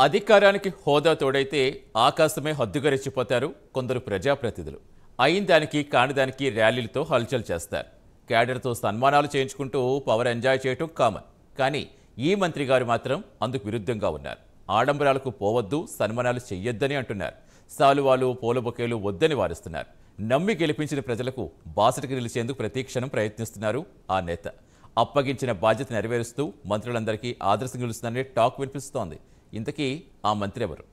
అధికారానికి హోదా తోడైతే ఆకాశమే హద్దుగా రెచ్చిపోతారు కొందరు ప్రజాప్రతినిధులు. అయిన దానికి కానిదానికి ర్యాలీలతో హల్చల్ చేస్తారు. క్యాడర్తో సన్మానాలు చేయించుకుంటూ పవర్ ఎంజాయ్ చేయటం కామన్. కానీ ఈ మంత్రి గారు మాత్రం అందుకు విరుద్ధంగా ఉన్నారు. ఆడంబరాలకు పోవద్దు, సన్మానాలు చెయ్యొద్దని అంటున్నారు. సాలువాలు, పూల బొకేలు వద్దని వారిస్తున్నారు. నమ్మి గెలిపించిన ప్రజలకు బాసటకి నిలిచేందుకు ప్రతి క్షణం ప్రయత్నిస్తున్నారు ఆ నేత. అప్పగించిన బాధ్యత నెరవేరుస్తూ మంత్రులందరికీ ఆదర్శం నిలుస్తుందనే టాక్ వినిపిస్తోంది. ఇంతకీ ఆ మంత్రి ఎవరు?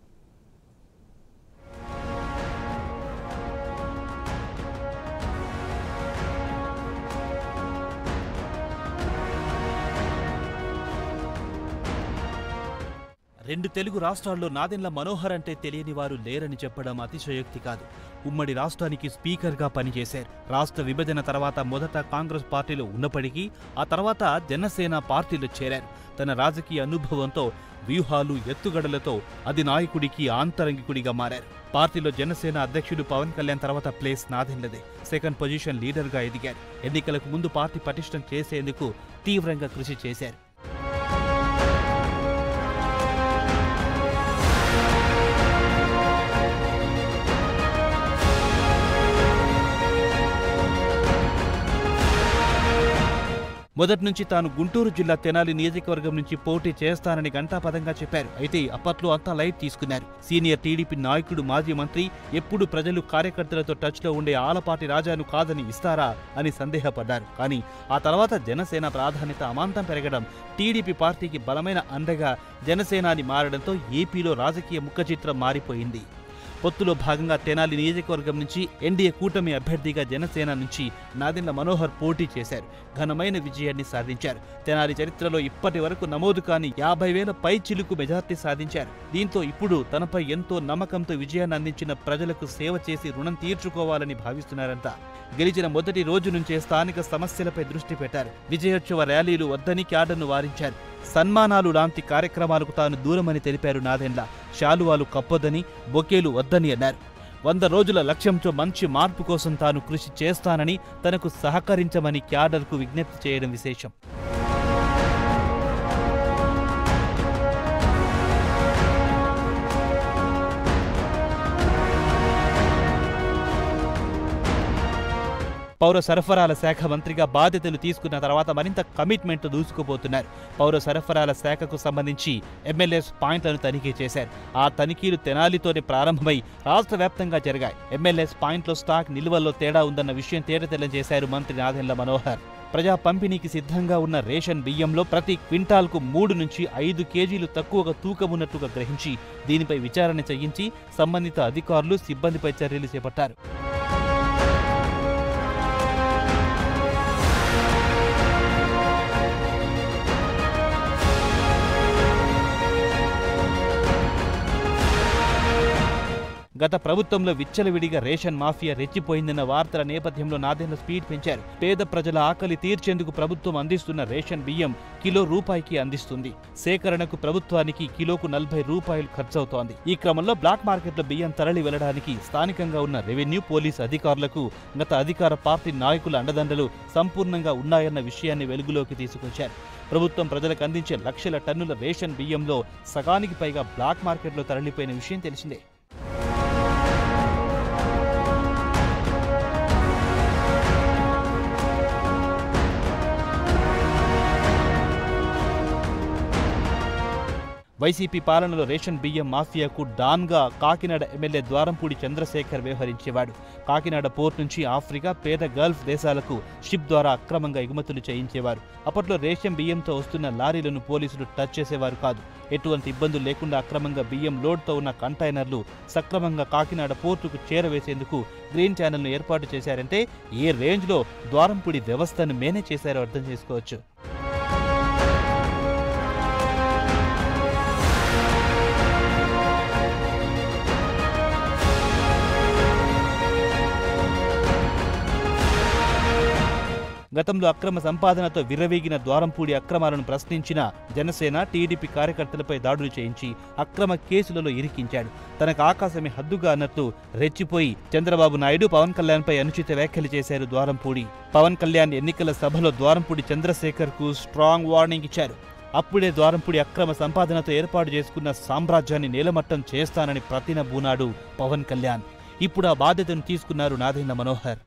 రెండు తెలుగు రాష్ట్రాల్లో నాదెండ్ల మనోహర్ అంటే తెలియని వారు లేరని చెప్పడం అతిశయోక్తి కాదు. ఉమ్మడి రాష్ట్రానికి స్పీకర్గా పనిచేశారు. రాష్ట్ర విభజన తర్వాత మొదట కాంగ్రెస్ పార్టీలో ఉన్నప్పటికీ ఆ తర్వాత జనసేన పార్టీలో చేరారు. తన రాజకీయ అనుభవంతో, వ్యూహాలు, ఎత్తుగడలతో అధినాయకుడికి ఆంతరంగికుడిగా మారారు. పార్టీలో జనసేన అధ్యక్షుడు పవన్ కళ్యాణ్ తర్వాత ప్లేస్ నాదెండ్లదే. సెకండ్ పొజిషన్ లీడర్గా ఎదిగారు. ఎన్నికలకు ముందు పార్టీ పటిష్టం చేసేందుకు తీవ్రంగా కృషి చేశారు. మొదటి నుంచి తాను గుంటూరు జిల్లా తెనాలి నియోజకవర్గం నుంచి పోటీ చేస్తానని ఘంటాపథంగా చెప్పారు. అయితే అప్పట్లో అంతా లైట్ తీసుకున్నారు. సీనియర్ టీడీపీ నాయకుడు, మాజీ మంత్రి, ఎప్పుడు ప్రజలు, కార్యకర్తలతో టచ్లో ఉండే ఆలపాటి రాజాను కాదని ఇస్తారా అని సందేహపడ్డారు. కానీ ఆ తర్వాత జనసేన ప్రాధాన్యత అమాంతం పెరగడం, టీడీపీ పార్టీకి బలమైన అండగా జనసేనాని మారడంతో ఏపీలో రాజకీయ ముఖచిత్రం మారిపోయింది. పొత్తులో భాగంగా తెనాలి నియోజకవర్గం నుంచి ఎన్డీఏ కూటమి అభ్యర్థిగా జనసేన నుంచి నాదెండ్ల మనోహర్ పోటీ చేశారు. ఘనమైన విజయాన్ని సాధించారు. తెనాలి చరిత్రలో ఇప్పటి వరకు నమోదు కాని 50,000 పై చిలుకు మెజార్టీ సాధించారు. దీంతో ఇప్పుడు తనపై ఎంతో నమ్మకంతో విజయాన్ని అందించిన ప్రజలకు సేవ చేసి రుణం తీర్చుకోవాలని భావిస్తున్నారంట. గెలిచిన మొదటి రోజు నుంచే స్థానిక సమస్యలపై దృష్టి పెట్టారు. విజయోత్సవ ర్యాలీలు వద్దని క్యాడర్ను వారించారు. సన్మానాలు లాంటి కార్యక్రమాలకు తాను దూరమని తెలిపారు నాదెండ్ల. శాలువాలు కప్పొద్దని, బొకేలు వద్దని అన్నారు. 100 రోజుల లక్ష్యంతో మంచి మార్పు కోసం తాను కృషి చేస్తానని, తనకు సహకరించమని క్యాడర్కు విజ్ఞప్తి చేయడం విశేషం. పౌర సరఫరాల శాఖ మంత్రిగా బాధ్యతలు తీసుకున్న తర్వాత మరింత కమిట్మెంట్ దూసుకుపోతున్నారు. పౌర సరఫరాల శాఖకు సంబంధించి ఎమ్మెల్యేస్ పాయింట్లను తనిఖీ చేశారు. ఆ తనిఖీలు తెనాలితోనే ప్రారంభమై రాష్ట్ర వ్యాప్తంగా జరిగాయి. ఎమ్మెల్యేస్ పాయింట్లో స్టాక్ నిల్వల్లో తేడా ఉందన్న విషయం తేటతెల్లం చేశారు మంత్రి నాదెండ్ల మనోహర్. ప్రజా పంపిణీకి సిద్ధంగా ఉన్న రేషన్ బియ్యంలో ప్రతి క్వింటాల్కు 3 నుంచి 5 కేజీలు తక్కువగా తూకమున్నట్టుగా గ్రహించి దీనిపై విచారణ చేయించి సంబంధిత అధికారులు, సిబ్బందిపై చర్యలు చేపట్టారు. గత ప్రభుత్వంలో విచ్చలవిడిగా రేషన్ మాఫియా రెచ్చిపోయిందన్న వార్తల నేపథ్యంలో నాదెండ్ల స్పీడ్ పెంచారు. పేద ప్రజల ఆకలి తీర్చేందుకు ప్రభుత్వం అందిస్తున్న రేషన్ బియ్యం కిలో రూపాయికి అందిస్తుంది. సేకరణకు ప్రభుత్వానికి కిలోకు 40 రూపాయలు ఖర్చవుతోంది. ఈ క్రమంలో బ్లాక్ మార్కెట్లో బియ్యం తరలి వెళ్లడానికి స్థానికంగా ఉన్న రెవెన్యూ, పోలీసు అధికారులకు గత అధికార పార్టీ నాయకుల అండదండలు సంపూర్ణంగా ఉన్నాయన్న విషయాన్ని వెలుగులోకి తీసుకొచ్చారు. ప్రభుత్వం ప్రజలకు అందించే లక్షల టన్నుల రేషన్ బియ్యంలో సగానికి పైగా బ్లాక్ మార్కెట్లో తరలిపోయిన విషయం తెలిసిందే. వైసీపీ పాలనలో రేషన్ బియ్యం మాఫియాకు డాన్గా కాకినాడ ఎమ్మెల్యే ద్వారంపూడి చంద్రశేఖర్ వ్యవహరించేవాడు. కాకినాడ పోర్ట్ నుంచి ఆఫ్రికా, పేద గల్ఫ్ దేశాలకు షిప్ ద్వారా అక్రమంగా ఎగుమతులు చేయించేవారు. అప్పట్లో రేషన్ బియ్యంతో వస్తున్న లారీలను పోలీసులు టచ్ చేసేవారు కాదు. ఎటువంటి ఇబ్బందులు లేకుండా అక్రమంగా బియ్యం లోడ్తో ఉన్న కంటైనర్లు సక్రమంగా కాకినాడ పోర్టుకు చేరవేసేందుకు గ్రీన్ ఛానల్ను ఏర్పాటు చేశారంటే ఏ రేంజ్లో ద్వారంపూడి వ్యవస్థను మేనేజ్ చేశారో అర్థం చేసుకోవచ్చు. గతంలో అక్రమ సంపాదనతో విర్రవీగిన ద్వారంపూడి అక్రమాలను ప్రశ్నించిన జనసేన, టీడీపీ కార్యకర్తలపై దాడులు చేయించి అక్రమ కేసులలో ఇరికించాడు. తనకు ఆకాశమే హద్దుగా అన్నట్టు రెచ్చిపోయి చంద్రబాబు నాయుడు, పవన్ కళ్యాణ్పై అనుచిత వ్యాఖ్యలు చేశారు ద్వారంపూడి. పవన్ కళ్యాణ్ ఎన్నికల సభలో ద్వారంపూడి చంద్రశేఖర్కు స్ట్రాంగ్ వార్నింగ్ ఇచ్చారు. అప్పుడే ద్వారంపూడి అక్రమ సంపాదనతో ఏర్పాటు చేసుకున్న సామ్రాజ్యాన్ని నేలమట్టం చేస్తానని ప్రతినబూనాడు పవన్ కళ్యాణ్. ఇప్పుడు ఆ బాధ్యతను తీసుకున్నారు నాదెండ్ల మనోహర్.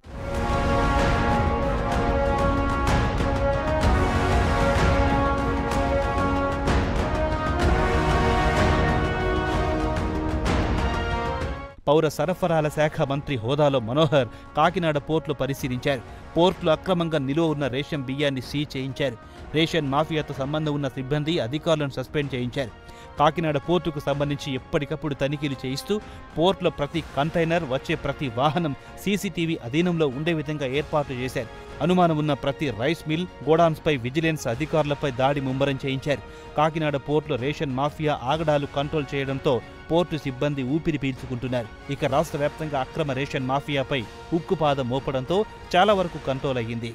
పౌర సరఫరాల శాఖ మంత్రి హోదాలో మనోహర్ కాకినాడ పోర్టులు పరిశీలించారు. పోర్టులో అక్రమంగా నిలువ ఉన్న రేషన్ బియ్యాన్ని సీజ్ చేయించారు. రేషన్ మాఫియాతో సంబంధం ఉన్న సిబ్బంది, అధికారులను సస్పెండ్ చేయించారు. కాకినాడ పోర్టుకు సంబంధించి ఎప్పటికప్పుడు తనిఖీలు చేయిస్తూ పోర్టులో ప్రతి కంటైనర్, వచ్చే ప్రతి వాహనం సీసీటీవీ అధీనంలో ఉండే విధంగా ఏర్పాట్లు చేశారు. అనుమానం ఉన్న ప్రతి రైస్ మిల్, గోడాన్స్పై విజిలెన్స్ అధికారులపై దాడి ముమ్మరం చేయించారు. కాకినాడ పోర్టులో రేషన్ మాఫియా ఆగడాలు కంట్రోల్ చేయడంతో పోర్టు సిబ్బంది ఊపిరి పీల్చుకుంటున్నారు. ఇక రాష్ట్ర వ్యాప్తంగా అక్రమ రేషన్ మాఫియాపై ఉక్కుపాదం మోపడంతో చాలా వరకు కంట్రోల్ అయ్యింది.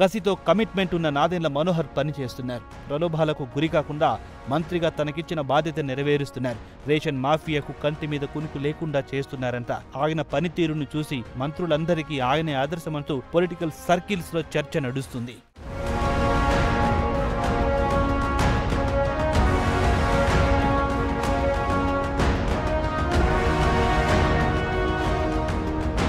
కసితో కమిట్మెంట్ ఉన్న నాదెండ్ల మనోహర్ పనిచేస్తున్నారు. ప్రలోభాలకు గురికాకుండా మంత్రిగా తనకిచ్చిన బాధ్యత నెరవేరుస్తున్నారు. రేషన్ మాఫియాకు కంటి మీద కునుకు లేకుండా చేస్తున్నారంట. ఆయన పనితీరును చూసి మంత్రులందరికీ ఆయనే ఆదర్శమంటూ పొలిటికల్ సర్కిల్స్ లో చర్చ నడుస్తుంది.